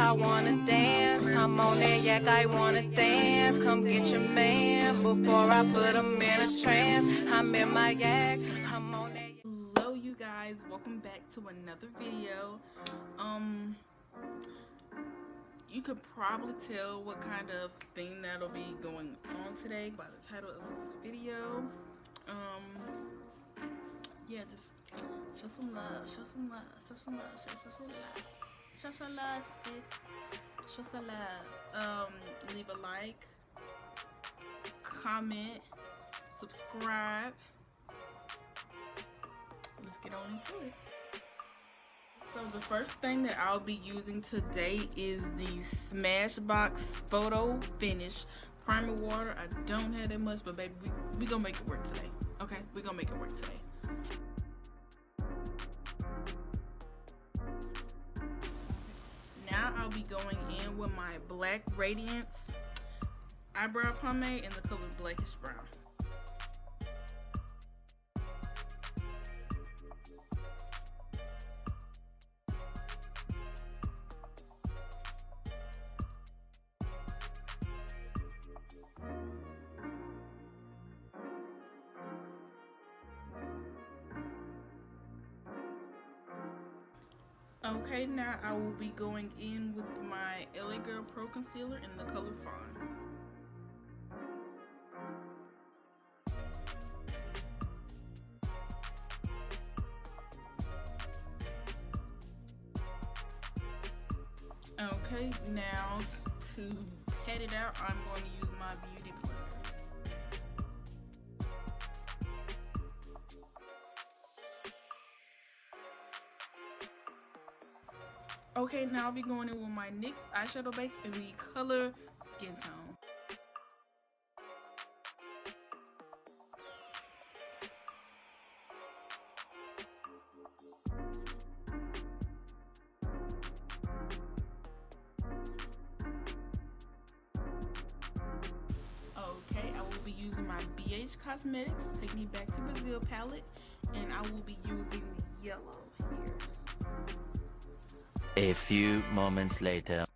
I wanna dance. I'm on that yak, I wanna dance. Come get your man before I put him in a trance. I'm in my yak, I'm on that. Hello you guys, welcome back to another video. You could probably tell what kind of theme that'll be going on today by the title of this video. Yeah, just show some love, show some love, show some love, show some love, show some love, sis, show some love. Leave a like, comment, subscribe. Let's get on into it. So the first thing that I'll be using today is the Smashbox Photo Finish Primer Water. I don't have that much, but baby, we gonna make it work today. Okay, we gonna make it work today. Now I'll be going in with my Black Radiance eyebrow pomade in the color Blackish Brown. Okay, now I will be going in with my LA Girl Pro Concealer in the color Fawn. Okay, now to pat it out, I'm going to use my Beauty Blender. Okay, now I'll be going in with my NYX eyeshadow base in the color Skin Tone. Okay, I will be using my BH Cosmetics Take Me Back to Brazil palette, and I will be using the yellow here. A few moments later.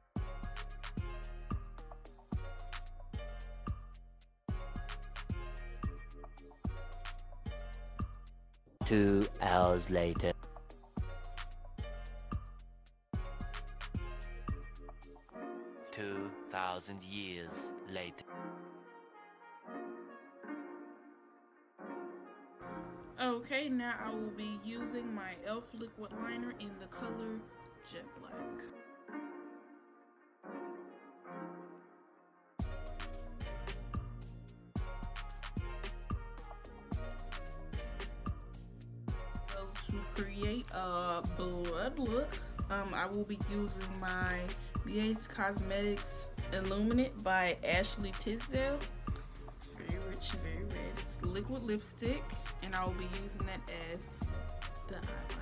Two hours later. 2,000 years later. Okay, now I will be using my e.l.f. liquid liner in the color Jet Black. So to create a blood look, I will be using my BH Cosmetics Illuminate by Ashley Tisdale. It's very rich and very red. It's liquid lipstick, and I will be using that as the eyeliner.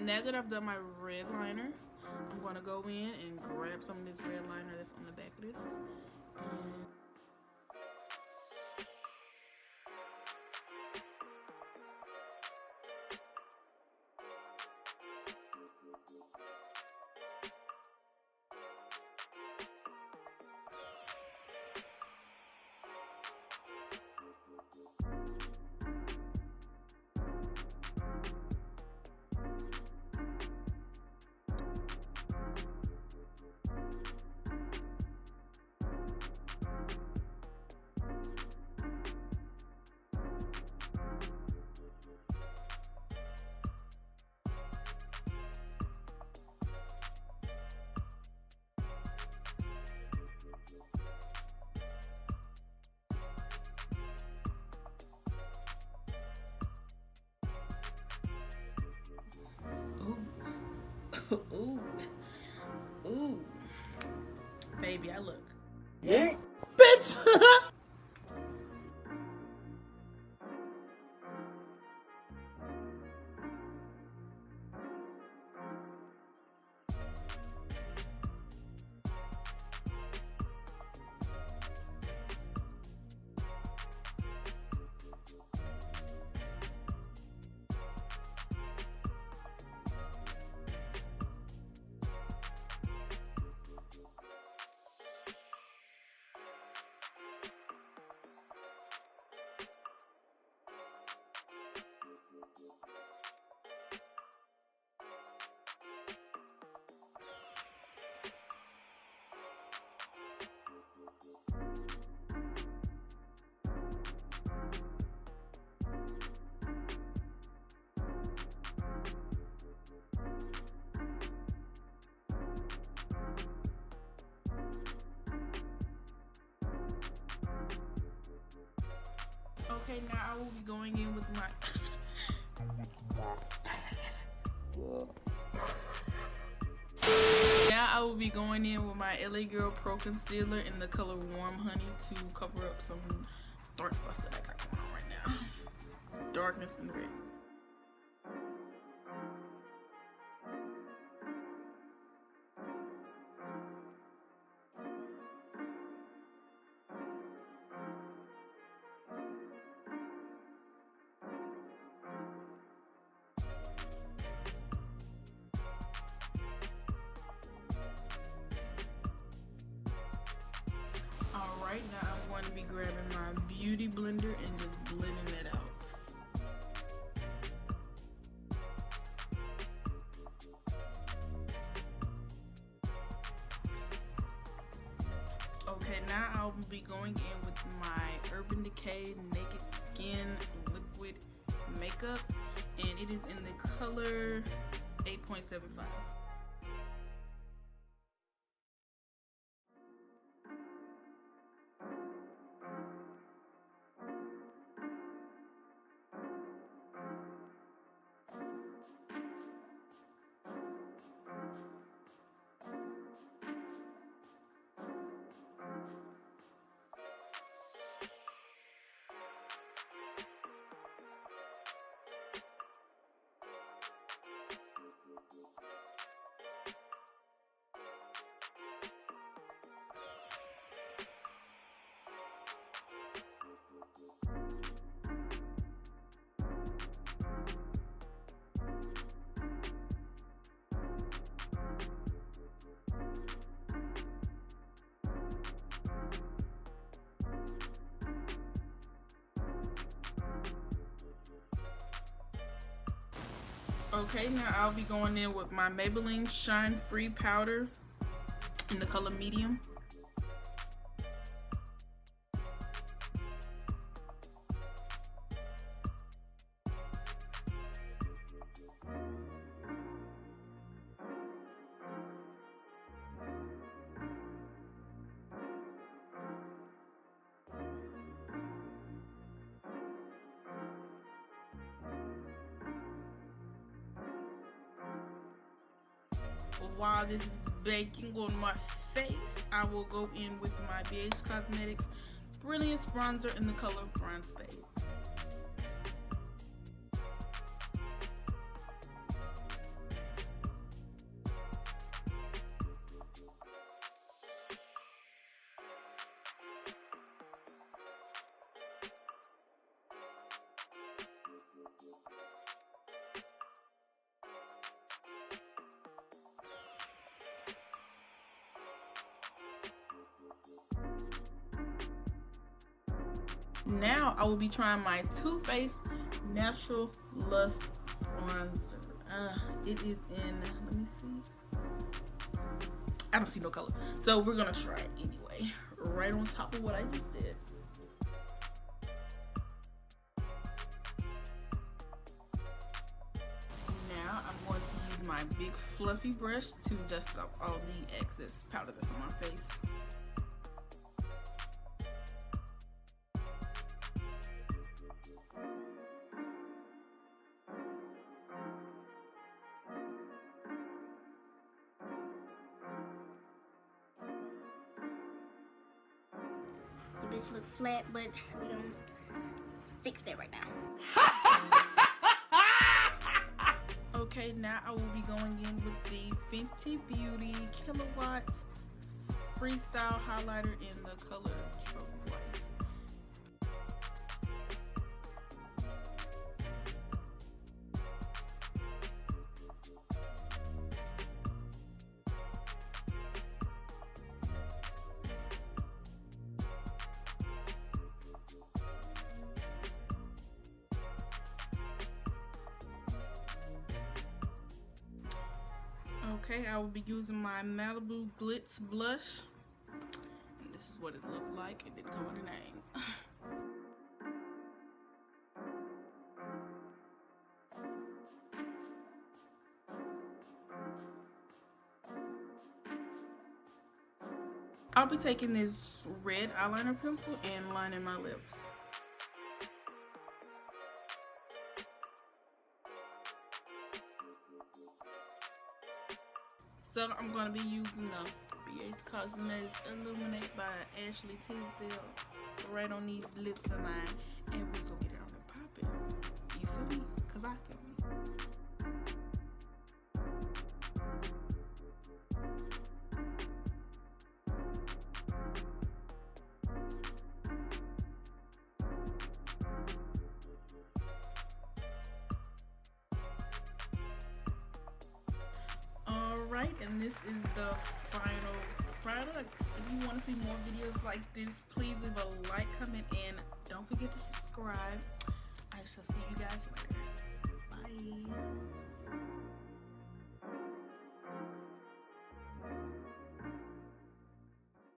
Now that I've done my red liner, I'm going to go in and grab some of this red liner that's on the back of this. Ooh. Ooh. Baby, I look. Yeah. Bitch! Okay, now I will be going in with my LA Girl Pro Concealer in the color Warm Honey to cover up some dark spots that I got going on right now. Darkness and redness. Alright, now I'm going to be grabbing my beauty blender and just blending it out. Okay, now I'll be going in with my Urban Decay Naked Skin Liquid Makeup, and it is in the color 8.75. Okay, now I'll be going in with my Maybelline Shine Free Powder in the color Medium. While this is baking on my face, I will go in with my BH Cosmetics Brilliance Bronzer in the color Bronze Beige. Now I will be trying my Too Faced Natural Lust Bronzer. It is in, let me see. I don't see no color. So we're gonna try it anyway. Right on top of what I just did. Now I'm going to use my big fluffy brush to dust off all the excess powder that's on my face. Bitch look flat, but we gonna fix that right now. Okay, now I will be going in with the Fenty Beauty Kilowatt Freestyle Highlighter in the color Trope White. Okay, I will be using my Malibu Glitz Blush in the this is what it looked like. It didn't come with a name. I'll be taking this red eyeliner pencil and lining my lips. So I'm going to be using the Pxmpcess.Ray Illuminate by Ashley Tisdale right on these lips of mine, and we're just going to get it on and pop it. You feel me? Because I feel me. Alright, and this is the final product. If you want to see more videos like this, please leave a like, comment, and don't forget to subscribe. I shall see you guys later. Bye.